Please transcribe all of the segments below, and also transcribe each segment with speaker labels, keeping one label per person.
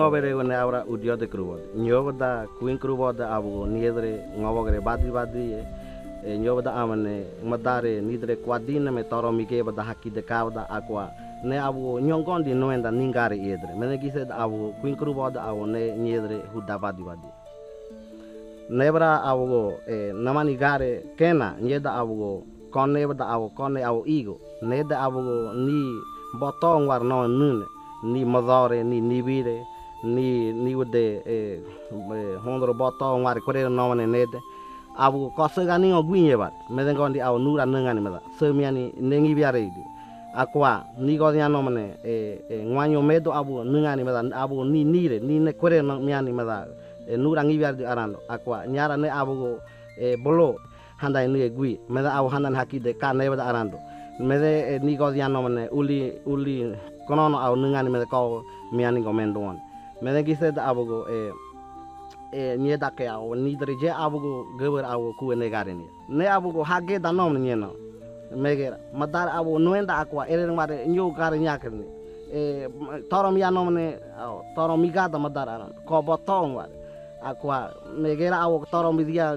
Speaker 1: Bere when aura udio de kruwa nyoda kuin kruwa da abu niedre ngawagre badi nyoda amane madare nidre kwadina me toro mike bada haki de kawda akwa ne abu nyongon di noenda ningare edre mene gise da abu kuin kruwa da abu ne niedre huda badi nebra abu namani gare kena nyeda abu konne bada abu konne abu igo ne da abu ni botong war no nune ni madare ni nibire ni wode hondro botong war kore no mane nede abu kosa gani oguinye bat meden gondi abu nura nengani meda semiani nengi biare idi akwa ni godia no mane ngwanyo medo abu nengani meda abu ni nire ni ne kore no miani meda nura ngi biare di arando akwa nyara ne abu bolo handai ni gui meda abu handan hakide ka ne beda arando mede ni godia no mane uli konono abu nengani meda ko miani gomendon mede gise da abu nieda ke awo ni dreje abu gober abu ku negare ni ne abu hage da nom ni no megera madar abu noenda akwa ere mare nyu gar nyakni torom ya nom ne torom miga da madar aran ko botong war akwa megera abu torom dia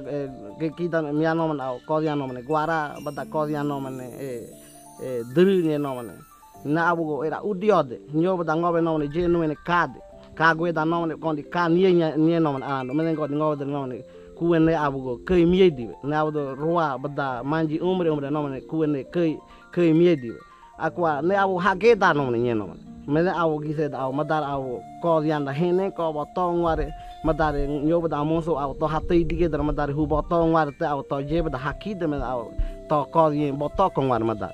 Speaker 1: ke kita mi nom aw ko ya nom ne guara bada ko ya nom ne dru ni nom ne na abu era udiode nyo bada ngobe nom ne je no ne kade kagwe da nomne kondi ka nie nomne ando menen ko ngode nomne kuwene abugo kei miedi na abudo roa bada manji umre nomne kuwene kei miedi akwa ne abu hage da nomne nie nomne menen abu gise da abu madar abu ko yanda hene ko botong ware madar nyoba da monso abu to hatei dige da madar hu botong ware te abu to jebe da hakide men abu to ko yin botokong ware madar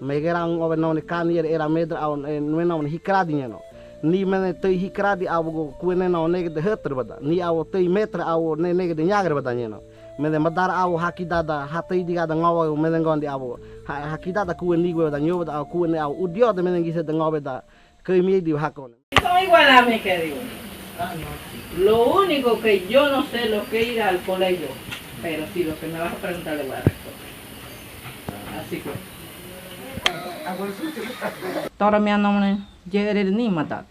Speaker 1: megerang obe nomne kan era medra abu nomne hikradi no ni mene tei hikradi abu kuene no nege de heter bada ni abu tei metra abu nege de nyagre bada nyeno mene madar abu hakidada hatei diga da ngawo mene gondi abu hakidada kuene gwe da nyoba da kuene abu udio de mene gise de ngawe da kei mi di hakon
Speaker 2: son igual a mí que digo lo único que yo no sé lo que ir al colegio pero si lo que me vas a preguntar le voy a responder así que
Speaker 3: Tora mea nomne jere ni madat.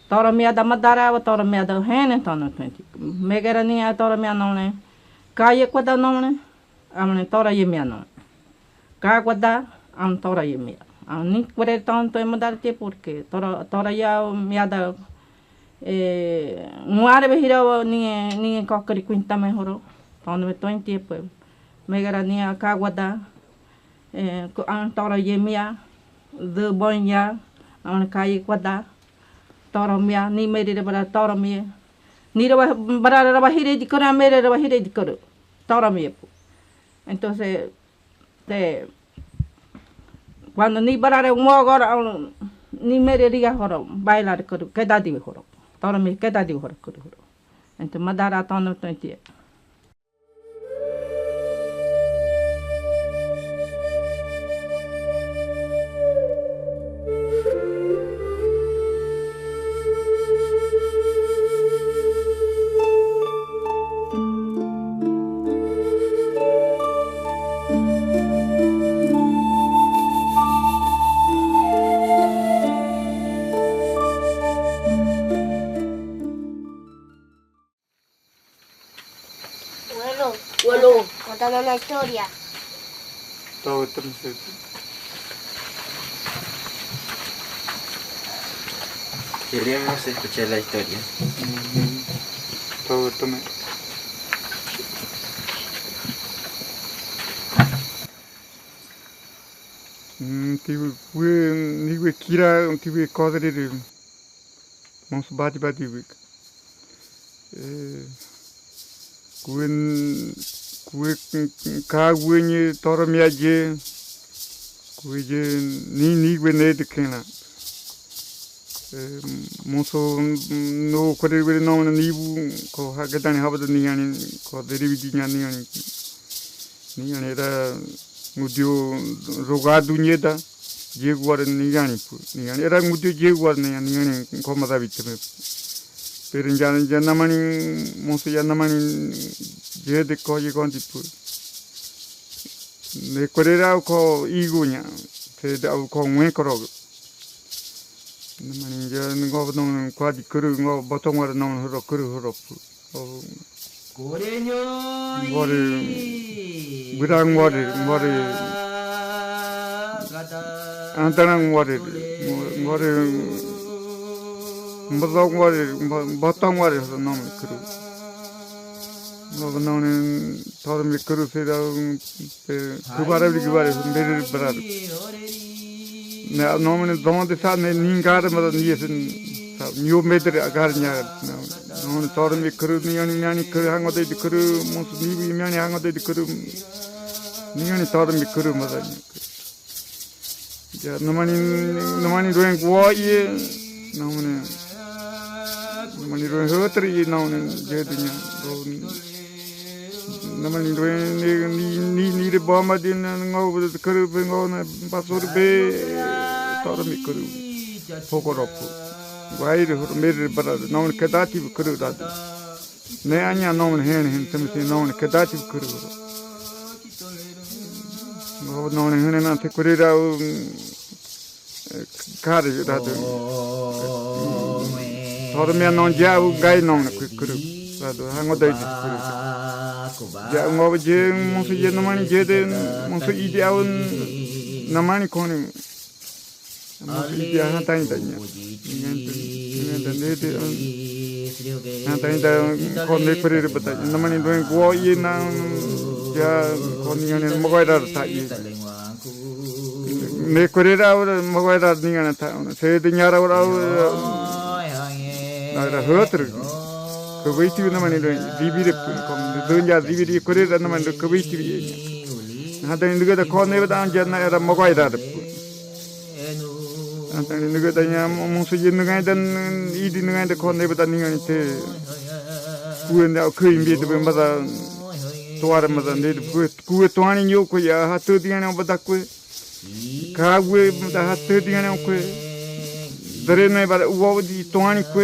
Speaker 3: Tora mea da madara wa tora mea da hene tono twenty. Megera ni a tora mea nomne. Kaya kwada nomne. Amne tora ye mea nomne. Ka kwada am tora ye mea. Am ni kwere tonto e madarte porque tora ya mea da muare be hira ni kokari quinta mejoro. Tono me 20 pues. Megera ni a ka kwada an tora ye mea de bonya an kai kwada tora mea ni mere de bara tora mea ni bara hire dikora mere de hire dikora tora mea entonces cuando ni bara un agora ni mere diga horo bailar koro queda di horo tora mea queda di horo koro entonces madara tono tonti
Speaker 4: Contame una historia.
Speaker 5: Todo tranquilo.
Speaker 6: Queríamos escuchar la historia.
Speaker 5: Todo también. Tiwe kira tiwe kodre mons bati wik. Kue kagwenye tora miaje kue je ni wene de kena Moso no correre no nibu ko hakatani habada niyani ko derividi niyani niyani era mudio rogado nyeda jeguar niyani pu niyani era mudio jeguar niyani ko mada bitme per jana mani moso jana mani jede ko je konti pu ne correra ko igunya te da ko ngwe koro namani je ngo non kwa di kuru ngo botong war non horo kuru horo
Speaker 6: Coreño
Speaker 5: ngore birang ngore antanang ngore mbadong ngore botong war non kuru ngo non thorum kuru se da kubara mbere barar na nomene donde sa ne ningara ma niesen new meter agarnya non torum kuru ni kuru hangode de kuru mos ni ni hangode de kuru ni torum kuru ma da ya nomani doing wo ye nomene roen hotri nomene jedinya namani ni de bomba din ngo kuru ngo na pasur be torum kuru pokoropu guaire mer bara non kedati kuru da ne anya non hen temsi non kedati kuru ngo non hen na te kuru da kare da torum ya non jau gai non kuru da hango dai kuru ja ngo je musu je namani je de musu ideaun namani kone musu idea hatain tanya hatain da kone pere bata namani doing go ye na ja kone ne mogaida ta ye ne korera mogaida ninga ta se de nyara ora na hotr Kawiti namani dibide kom dunya dibide korera namani kawiti hata induga da kone bata janna era mogaida hata induga da nya musu jinga dan idi nga da kone bata ninga te kuenda kuin bi de bata toara mata ne ku toani nyo ko ya hatu diana bata ku ka gue bata hatu diana ku dare ne bara uwo di toani ku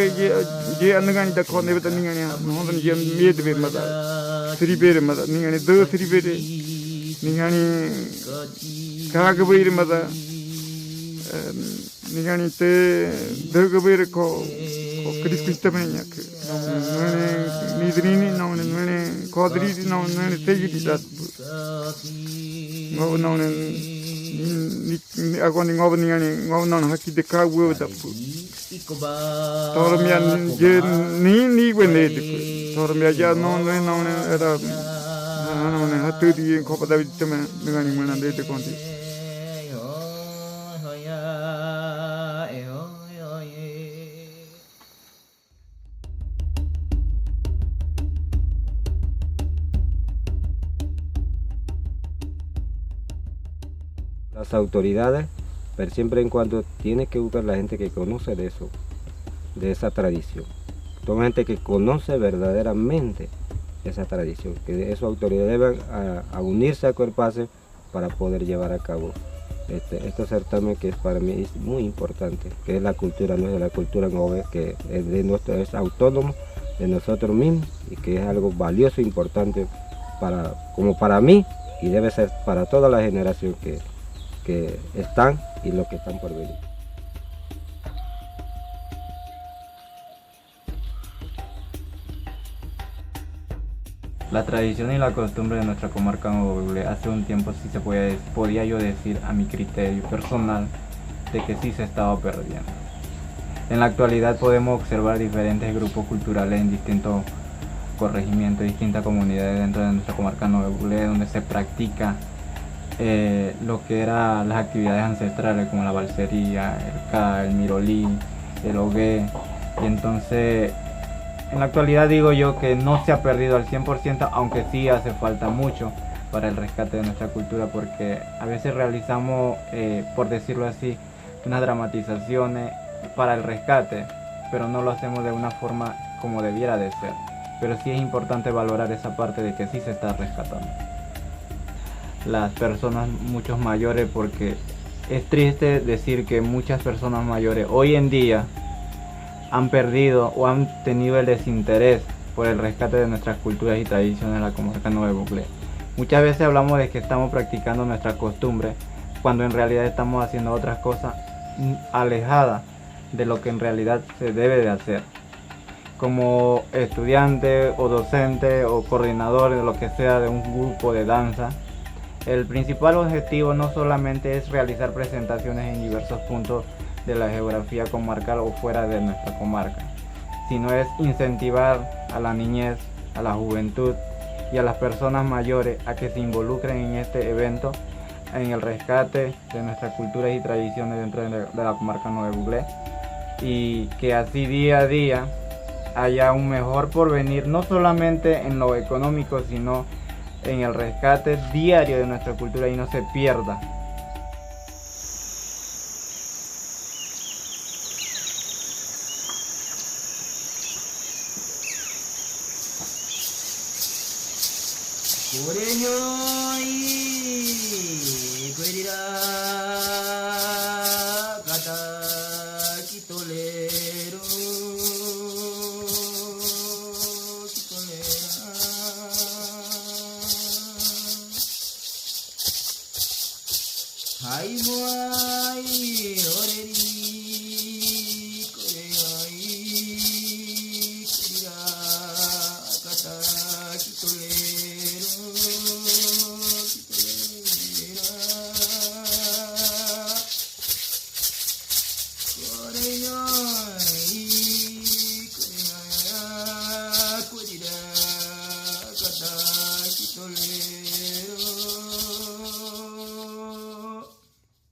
Speaker 5: je angan da kone bata ninga ne no dan je me de mata sribere mata ninga ne do sribere ninga ni ka ga beire mata ninga ni te do ga beire ko krispista menya ke ni drini no ne kodri no ne teji dat no ni agoni ngob ninga no hakki de ka wo da torum ya je ni wene de torum ya ja no era no ne hatu di ko pada vitame ninga ni mana de te konti
Speaker 4: Las autoridades, pero siempre en cuando tiene que buscar la gente que conoce de eso, de esa tradición. Son gente que conoce verdaderamente esa tradición, que esas autoridades deben a unirse a Cuerpase para poder llevar a cabo este certamen que para mí es muy importante, que es la cultura nuestra, la cultura ngove, que es autónomo de nosotros mismos y que es algo valioso e importante como para mí y debe ser para toda la generación que están y los que están por venir.
Speaker 7: La tradición y la costumbre de nuestra comarca Ngove hace un tiempo sí podía yo decir a mi criterio personal de que sí se estaba perdiendo. En la actualidad podemos observar diferentes grupos culturales en distintos corregimientos, distintas comunidades dentro de nuestra comarca Ngove, donde se practica lo que eran las actividades ancestrales como la balsería, el ca, el mirolí, el ogué, y entonces en la actualidad digo yo que no se ha perdido al 100%, aunque sí hace falta mucho para el rescate de nuestra cultura, porque a veces realizamos, por decirlo así, unas dramatizaciones para el rescate, pero no lo hacemos de una forma como debiera de ser. Pero sí es importante valorar esa parte de que sí se está rescatando las personas muchos mayores, porque es triste decir que muchas personas mayores hoy en día han perdido o han tenido el desinterés por el rescate de nuestras culturas y tradiciones en la comarca Nuevo Buglé. Muchas veces hablamos de que estamos practicando nuestras costumbres, cuando en realidad estamos haciendo otras cosas alejadas de lo que en realidad se debe de hacer. Como estudiante o docente o coordinador de lo que sea de un grupo de danza, el principal objetivo no solamente es realizar presentaciones en diversos puntos de la geografía comarcal o fuera de nuestra comarca, sino es incentivar a la niñez, a la juventud y a las personas mayores a que se involucren en este evento, en el rescate de nuestras culturas y tradiciones dentro de la comarca Nuevo Buglé, y que así día a día haya un mejor porvenir, no solamente en lo económico, sino en el rescate diario de nuestra cultura y no se pierda.
Speaker 8: Ay, boy,